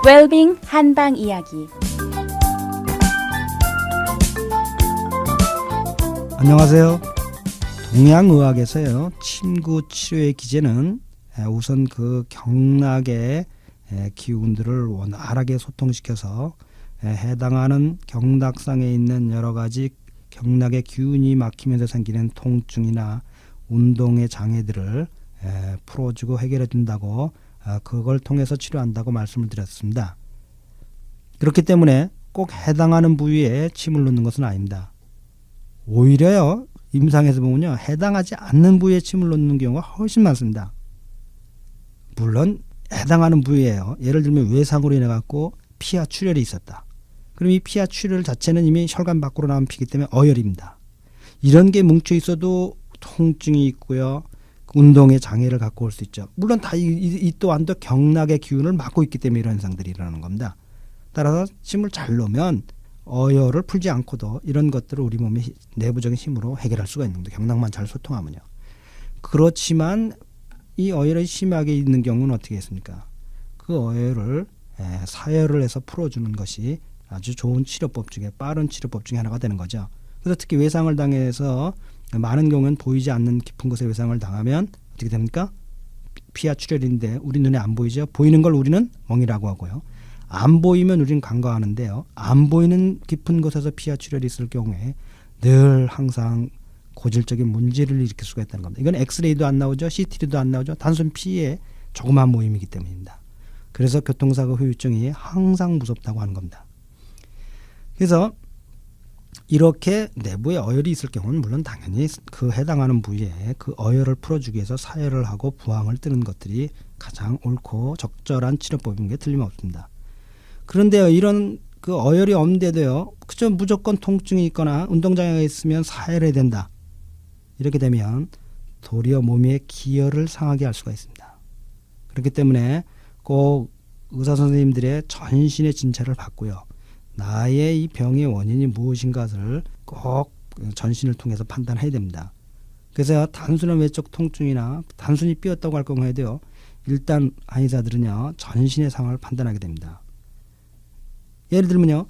웰빙 한방 이야기. 안녕하세요. 동양의학에서요, 침구 치료의 기제는 우선 그 경락의 기운들을 원활하게 소통시켜서 해당하는 경락상에 있는 여러 가지 경락의 기운이 막히면서 생기는 통증이나 운동의 장애들을 풀어주고 해결해 준다고, 그걸 통해서 치료한다고 말씀을 드렸습니다. 그렇기 때문에 꼭 해당하는 부위에 침을 놓는 것은 아닙니다. 오히려요, 임상에서 보면요, 해당하지 않는 부위에 침을 놓는 경우가 훨씬 많습니다. 물론 해당하는 부위예요. 예를 들면 외상으로 인해 갖고 피하 출혈이 있었다. 그럼 이 피하 출혈 자체는 이미 혈관 밖으로 나온 피이기 때문에 어혈입니다. 이런 게 뭉쳐 있어도 통증이 있고요, 운동의 장애를 갖고 올 수 있죠. 물론 다 이 또한도 경락의 기운을 막고 있기 때문에 이런 현상들이 일어나는 겁니다. 따라서 침을 잘 놓으면 어혈을 풀지 않고도 이런 것들을 우리 몸의 내부적인 힘으로 해결할 수가 있는 겁니다. 경락만 잘 소통하면요. 그렇지만 이 어혈이 심하게 있는 경우는 어떻게 했습니까? 그 어혈을 사혈을 해서 풀어주는 것이 아주 좋은 치료법 중에, 빠른 치료법 중에 하나가 되는 거죠. 그래서 특히 외상을 당해서 많은 경우는 보이지 않는 깊은 곳에 외상을 당하면 어떻게 됩니까? 피하 출혈인데 우리 눈에 안 보이죠. 보이는 걸 우리는 멍이라고 하고요. 안 보이면 우리는 간과하는데요. 안 보이는 깊은 곳에서 피하 출혈이 있을 경우에 늘 항상 고질적인 문제를 일으킬 수가 있다는 겁니다. 이건 엑스레이도 안 나오죠. CT도 안 나오죠. 단순 피의 조그만 모임이기 때문입니다. 그래서 교통사고 후유증이 항상 무섭다고 하는 겁니다. 그래서 이렇게 내부에 어혈이 있을 경우는 물론 당연히 그 해당하는 부위에 그 어혈을 풀어주기 위해서 사혈을 하고 부항을 뜨는 것들이 가장 옳고 적절한 치료법인 게 틀림없습니다. 그런데요, 이런 그 어혈이 없는데도요, 그저 무조건 통증이 있거나 운동장애가 있으면 사혈해야 된다. 이렇게 되면 도리어 몸의 기혈을 상하게 할 수가 있습니다. 그렇기 때문에 꼭 의사 선생님들의 전신의 진찰을 받고요, 나의 이 병의 원인이 무엇인가를 꼭 전신을 통해서 판단해야 됩니다. 그래서 단순한 외적 통증이나 단순히 삐었다고 할 경우에도요, 일단 한의사들은요, 전신의 상황을 판단하게 됩니다. 예를 들면요,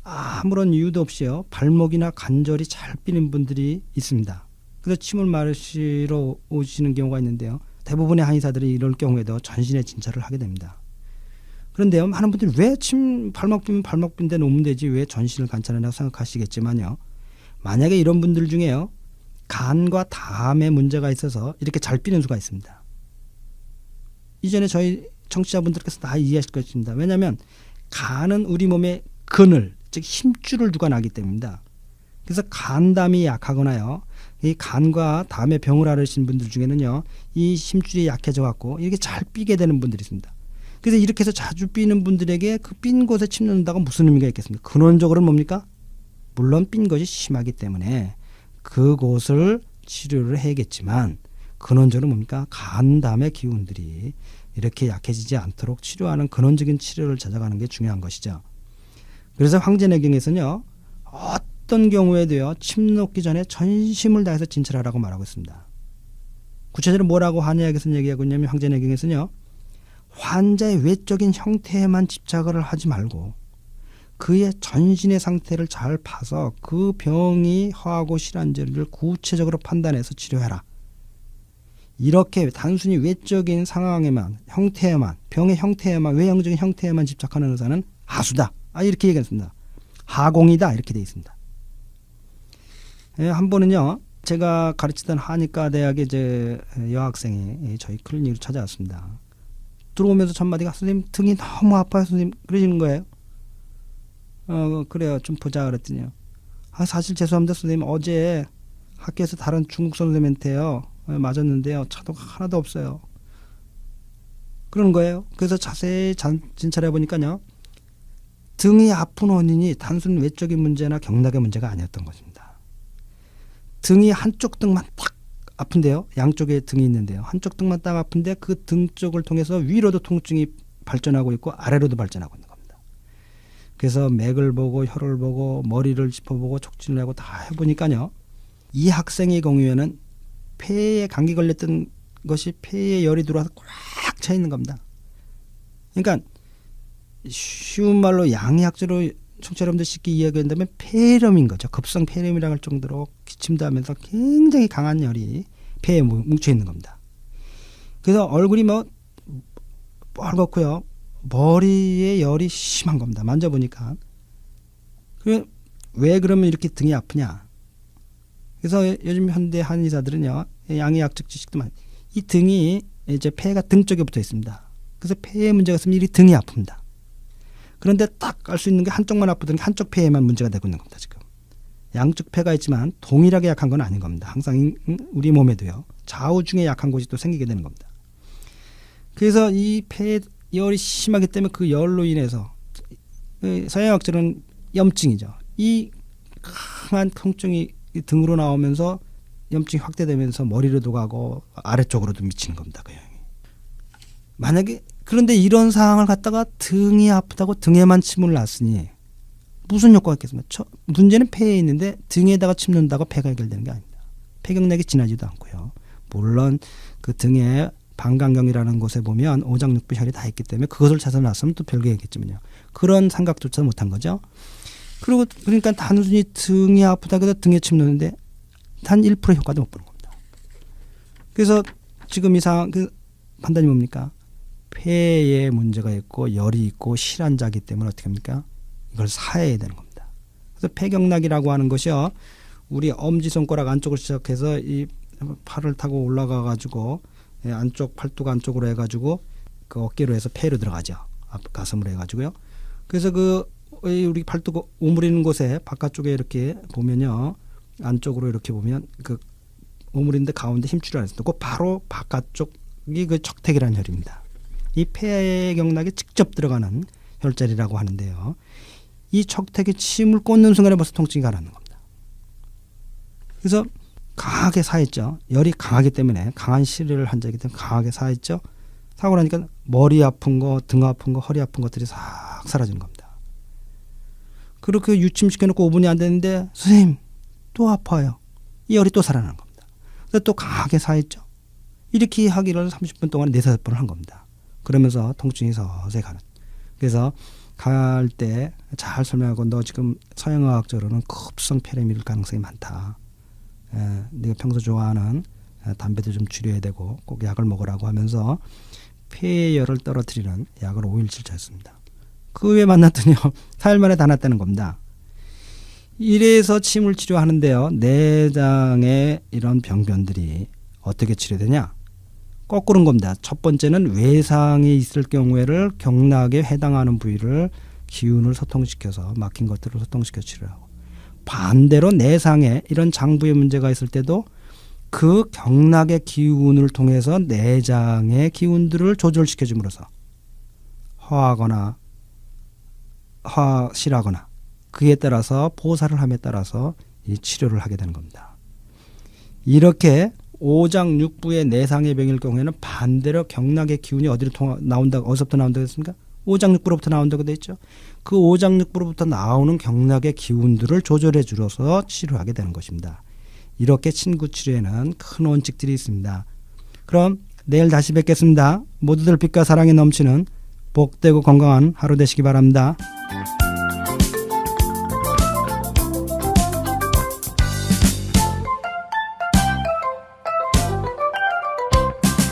아무런 이유도 없이요, 발목이나 관절이 잘 삐는 분들이 있습니다. 그래서 침을 마시러 오시는 경우가 있는데요, 대부분의 한의사들이 이럴 경우에도 전신의 진찰을 하게 됩니다. 그런데요, 많은 분들이 왜 발목 삐면 발목 빈데 놓으면 되지 왜 전신을 관찰하냐고 생각하시겠지만요, 만약에 이런 분들 중에요, 간과 담에 문제가 있어서 이렇게 잘 삐는 수가 있습니다. 이전에 저희 청취자분들께서 다 이해하실 것입니다. 왜냐하면 간은 우리 몸의 근을, 즉 힘줄을 두고 나기 때문입니다. 그래서 간담이 약하거나요, 이 간과 담에 병을 앓으신 분들 중에는요, 이 힘줄이 약해져 갖고 이렇게 잘 삐게 되는 분들이 있습니다. 그래서 이렇게 해서 자주 삐는 분들에게 그 삔 곳에 침 넣는다고 무슨 의미가 있겠습니까? 근원적으로는 뭡니까? 물론 삔 것이 심하기 때문에 그곳을 치료를 해야겠지만, 근원적으로 뭡니까? 간담의 기운들이 이렇게 약해지지 않도록 치료하는 근원적인 치료를 찾아가는 게 중요한 것이죠. 그래서 황제내경에서는요, 어떤 경우에도요, 침 놓기 전에 전심을 다해서 진찰하라고 말하고 있습니다. 구체적으로 뭐라고 한의학에서는 얘기하고 있냐면, 황제내경에서는요, 환자의 외적인 형태에만 집착을 하지 말고 그의 전신의 상태를 잘 봐서 그 병이 허하고 실한지를 구체적으로 판단해서 치료해라. 이렇게 단순히 외적인 상황에만, 형태에만, 병의 형태에만, 외형적인 형태에만 집착하는 의사는 하수다. 이렇게 얘기했습니다. 하공이다. 이렇게 되어 있습니다. 한 번은요, 제가 가르치던 한의과 대학의 이제 여학생이 저희 클리닉을 찾아왔습니다. 들어오면서 첫 마디가, 선생님 등이 너무 아파요, 선생님. 그러시는 거예요. 그래요. 좀 보자 그랬더니요, 사실 죄송합니다, 선생님. 어제 학교에서 다른 중국 선생님한테요, 맞았는데요, 차도가 하나도 없어요. 그러는 거예요. 그래서 자세히 진찰해 보니까요, 등이 아픈 원인이 단순 외적인 문제나 경락의 문제가 아니었던 것입니다. 등이 한쪽 등만 딱 아픈데요, 양쪽에 등이 있는데요, 한쪽 등만 딱 아픈데 그 등 쪽을 통해서 위로도 통증이 발전하고 있고 아래로도 발전하고 있는 겁니다. 그래서 맥을 보고 혈을 보고 머리를 짚어보고 촉진을 하고 다 해보니까요, 이 학생의 경우에는 폐에 감기 걸렸던 것이 폐에 열이 들어와서 꽉 차 있는 겁니다. 그러니까 쉬운 말로 양의학적으로 청취자 여러분들 쉽게 이야기한다면 폐렴인 거죠. 급성 폐렴이라고 할 정도로 기침도 하면서 굉장히 강한 열이 폐에 뭉쳐 있는 겁니다. 그래서 얼굴이 뭐 뻘겋고요. 머리에 열이 심한 겁니다. 만져보니까. 왜 그러면 이렇게 등이 아프냐. 그래서 요즘 현대 한의사들은요. 양의학적 지식도 많이. 이 등이 이제 폐가 등 쪽에 붙어 있습니다. 그래서 폐에 문제가 있으면 이 등이 아픕니다. 그런데 딱 알 수 있는 게 한쪽만 아프던 게 한쪽 폐에만 문제가 되고 있는 겁니다. 지금. 양쪽 폐가 있지만 동일하게 약한 건 아닌 겁니다. 항상 우리 몸에도요. 좌우 중에 약한 곳이 또 생기게 되는 겁니다. 그래서 이 폐에 열이 심하기 때문에 그 열로 인해서 서양학적으로는 염증이죠. 이 강한 통증이 등으로 나오면서 염증이 확대되면서 머리로도 가고 아래쪽으로도 미치는 겁니다. 그 영향이. 만약에 그런데 이런 상황을 갖다가 등이 아프다고 등에만 침을 놨으니 무슨 효과가 있겠습니까? 문제는 폐에 있는데 등에다가 침 넣는다고 폐가 해결되는 게 아닙니다. 폐경락이 진하지도 않고요. 물론 그 등에 방광경이라는 곳에 보면 오장육부 혈이 다 있기 때문에 그것을 찾아놨으면 또 별개겠지만요. 그런 생각조차 못한 거죠. 그리고 그러니까 단순히 등이 아프다고 해서 등에 침 넣는데 단 1% 효과도 못 보는 겁니다. 그래서 지금 이 상황 그 판단이 뭡니까? 폐에 문제가 있고 열이 있고 실환자기 때문에 어떻게 합니까? 이걸 사해야 되는 겁니다. 그래서 폐경락이라고 하는 것이요. 우리 엄지손가락 안쪽을 시작해서 이 팔을 타고 올라가 가지고 안쪽 팔뚝 안쪽으로 해가지고 그 어깨로 해서 폐로 들어가죠. 앞 가슴으로 해가지고요. 그래서 그 우리 팔뚝 오므리는 곳에 바깥쪽에 이렇게 보면요. 안쪽으로 이렇게 보면 그 오므리는데 가운데 힘줄이 있습니다. 그 바로 바깥쪽이 그 척택이라는 혈입니다. 이 폐경락에 직접 들어가는 혈자리라고 하는데요. 이 척택에 침을 꽂는 순간에 벌써 통증이 가라앉는 겁니다. 그래서 강하게 사했죠. 열이 강하기 때문에 강한 실을 한 자이기 때문에 강하게 사했죠. 사고 나니까 머리 아픈 거, 등 아픈 거, 허리 아픈 것들이 싹 사라지는 겁니다. 그렇게 유침시켜놓고 5분이 안 됐는데 선생님 또 아파요. 이 열이 또 살아나는 겁니다. 그래서 또 강하게 사했죠. 이렇게 하기를 30분 동안 4-5번을 한 겁니다. 그러면서 통증이 서서히 가는. 그래서 갈 때 잘 설명하고 너 지금 서양의학적으로는 급성 폐렴일 가능성이 많다. 네가 평소 좋아하는 담배도 좀 줄여야 되고 꼭 약을 먹으라고 하면서 폐열을 떨어뜨리는 약을 5일치 줬습니다. 그 후에 만났더니요. 4일 만에 다 났다는 겁니다. 이래서 침을 치료하는데요. 내장의 이런 병변들이 어떻게 치료되냐? 거꾸로인 겁니다. 첫 번째는 외상이 있을 경우에를 경락에 해당하는 부위를 기운을 소통시켜서 막힌 것들을 소통시켜 치료하고 반대로 내상에 이런 장부에 문제가 있을 때도 그 경락의 기운을 통해서 내장의 기운들을 조절시켜 줌으로써 허실하거나 그에 따라서 보살을 함에 따라서 이 치료를 하게 되는 겁니다. 이렇게 오장육부의 내상의 병일 경우에는 반대로 경락의 기운이 어디서부터 나온다고 했습니까? 오장육부로부터 나온다고 되어 있죠. 그 오장육부로부터 나오는 경락의 기운들을 조절해 주어서 치료하게 되는 것입니다. 이렇게 친구 치료에는 큰 원칙들이 있습니다. 그럼 내일 다시 뵙겠습니다. 모두들 빛과 사랑이 넘치는 복되고 건강한 하루 되시기 바랍니다.